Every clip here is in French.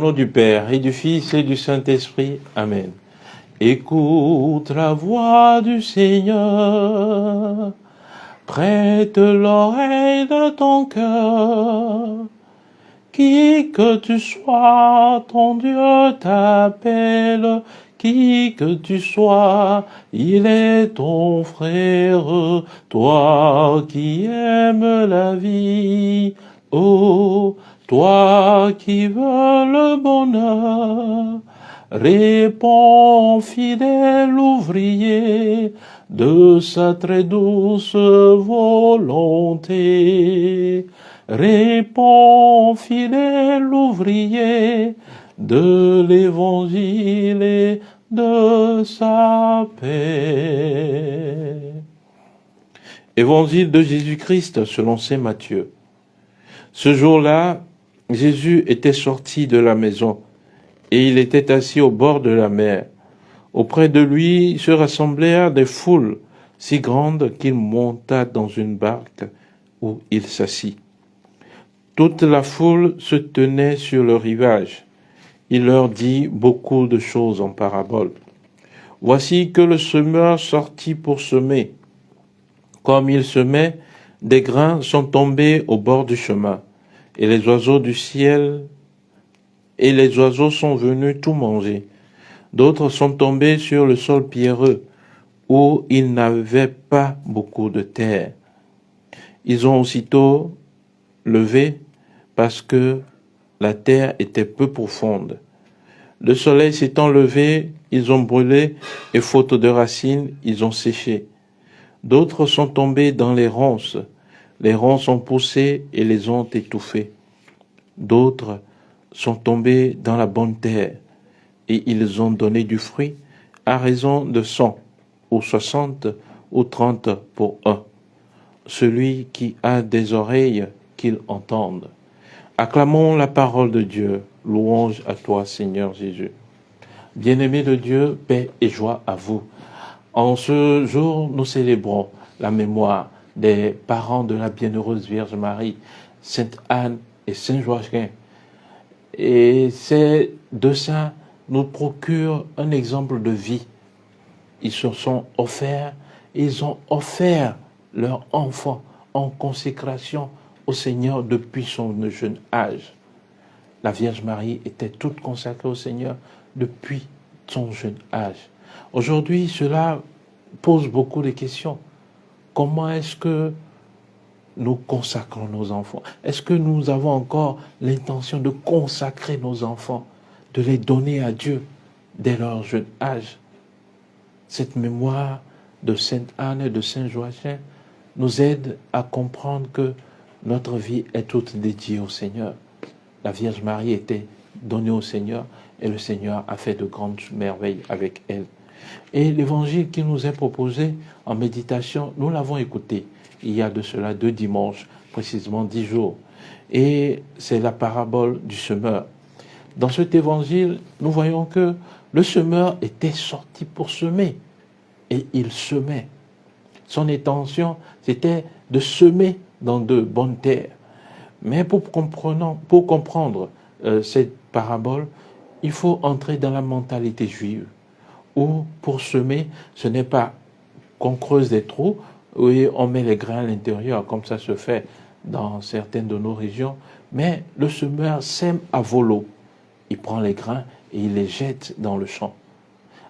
nom du Père et du Fils et du Saint-Esprit. Amen. Écoute la voix du Seigneur, prête l'oreille de ton cœur. Qui que tu sois, ton Dieu t'appelle. Qui que tu sois, il est ton frère. Toi qui aimes la vie, oh, toi qui veux le bonheur, réponds, fidèle ouvrier, de sa très douce volonté. Réponds, fidèle ouvrier, de l'évangile et de sa paix. Évangile de Jésus-Christ selon saint Matthieu. Ce jour-là, Jésus était sorti de la maison et il était assis au bord de la mer. Auprès de lui se rassemblèrent des foules si grandes qu'il monta dans une barque où il s'assit. Toute la foule se tenait sur le rivage. Il leur dit beaucoup de choses en parabole. Voici que le semeur sortit pour semer. Comme il semait, des grains sont tombés au bord du chemin, et les oiseaux du ciel, et les oiseaux sont venus tout manger. D'autres sont tombés sur le sol pierreux, où il n'avait pas beaucoup de terre. Ils ont aussitôt levé, parce que la terre était peu profonde. Le soleil s'étant levé, ils ont brûlé, et faute de racines, ils ont séché. D'autres sont tombés dans les ronces. Les ronces ont poussé et les ont étouffés. D'autres sont tombés dans la bonne terre, et ils ont donné du fruit à raison de 100, ou 60, ou 30 pour un. Celui qui a des oreilles, qu'il entende. Acclamons la parole de Dieu. Louange à toi, Seigneur Jésus. Bien-aimés de Dieu, paix et joie à vous. En ce jour, nous célébrons la mémoire des parents de la bienheureuse Vierge Marie, Sainte Anne et Saint Joachim. Et ces deux saints nous procurent un exemple de vie. Ils se sont offerts, ils ont offert leur enfant en consécration au Seigneur depuis son jeune âge. La Vierge Marie était toute consacrée au Seigneur depuis son jeune âge. Aujourd'hui, cela pose beaucoup de questions. Comment est-ce que nous consacrons nos enfants? Est-ce que nous avons encore l'intention de consacrer nos enfants, de les donner à Dieu dès leur jeune âge? Cette mémoire de Sainte Anne et de Saint Joachim nous aide à comprendre que notre vie est toute dédiée au Seigneur. La Vierge Marie était donnée au Seigneur et le Seigneur a fait de grandes merveilles avec elle. Et l'évangile qui nous est proposé en méditation, nous l'avons écouté il y a de cela 2 dimanches, précisément 10 jours. Et c'est la parabole du semeur. Dans cet évangile, nous voyons que le semeur était sorti pour semer et il semait. Son intention, c'était de semer dans de bonnes terres. Mais pour comprendre cette parabole, il faut entrer dans la mentalité juive, où pour semer, ce n'est pas qu'on creuse des trous, où on met les grains à l'intérieur, comme ça se fait dans certaines de nos régions, mais le semeur sème à volo. Il prend les grains et il les jette dans le champ.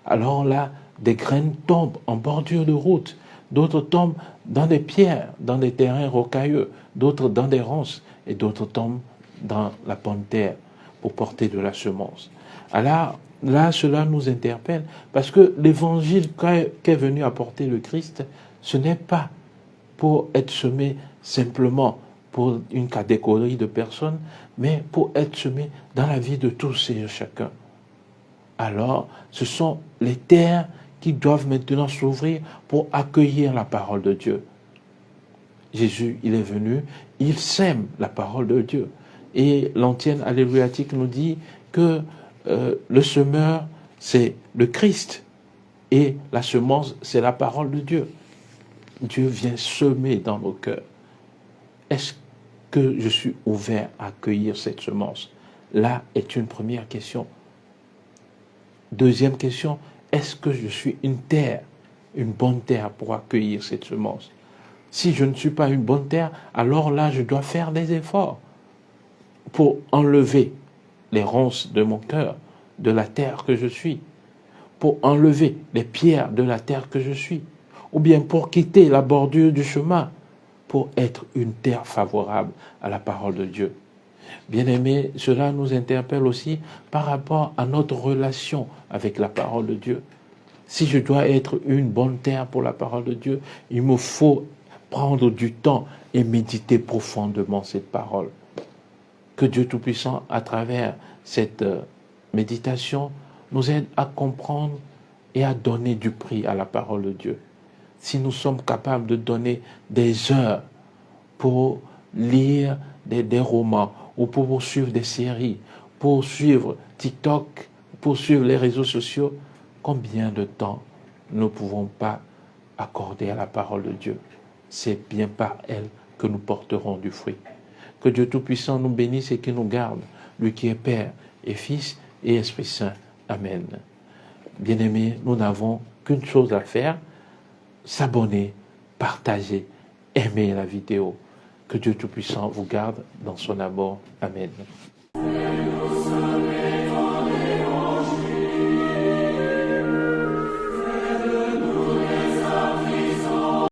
Alors là, des graines tombent en bordure de route, d'autres tombent dans des pierres, dans des terrains rocailleux, d'autres dans des ronces, et d'autres tombent dans la bonne terre pour porter de la semence. Alors là, cela nous interpelle, parce que l'évangile qu'est venu apporter le Christ, ce n'est pas pour être semé simplement pour une catégorie de personnes, mais pour être semé dans la vie de tous et chacun. Alors, ce sont les terres qui doivent maintenant s'ouvrir pour accueillir la parole de Dieu. Jésus, il est venu, il sème la parole de Dieu. Et l'antienne alléluiatique nous dit que le semeur, c'est le Christ. Et la semence, c'est la parole de Dieu. Dieu vient semer dans nos cœurs. Est-ce que je suis ouvert à accueillir cette semence? Là est une première question. Deuxième question, est-ce que je suis une bonne terre pour accueillir cette semence? Si je ne suis pas une bonne terre, alors là, je dois faire des efforts pour enlever les ronces de mon cœur, de la terre que je suis, pour enlever les pierres de la terre que je suis, ou bien pour quitter la bordure du chemin, pour être une terre favorable à la parole de Dieu. Bien-aimés, cela nous interpelle aussi par rapport à notre relation avec la parole de Dieu. Si je dois être une bonne terre pour la parole de Dieu, il me faut prendre du temps et méditer profondément cette parole. Que Dieu Tout-Puissant, à travers cette méditation, nous aide à comprendre et à donner du prix à la parole de Dieu. Si nous sommes capables de donner des heures pour lire des romans ou pour suivre des séries, pour suivre TikTok, pour suivre les réseaux sociaux, combien de temps nous ne pouvons pas accorder à la parole de Dieu? C'est bien par elle que nous porterons du fruit. Que Dieu Tout-Puissant nous bénisse et qu'il nous garde, lui qui est Père et Fils et Esprit Saint. Amen. Bien-aimés, nous n'avons qu'une chose à faire, s'abonner, partager, aimer la vidéo. Que Dieu Tout-Puissant vous garde dans son amour. Amen.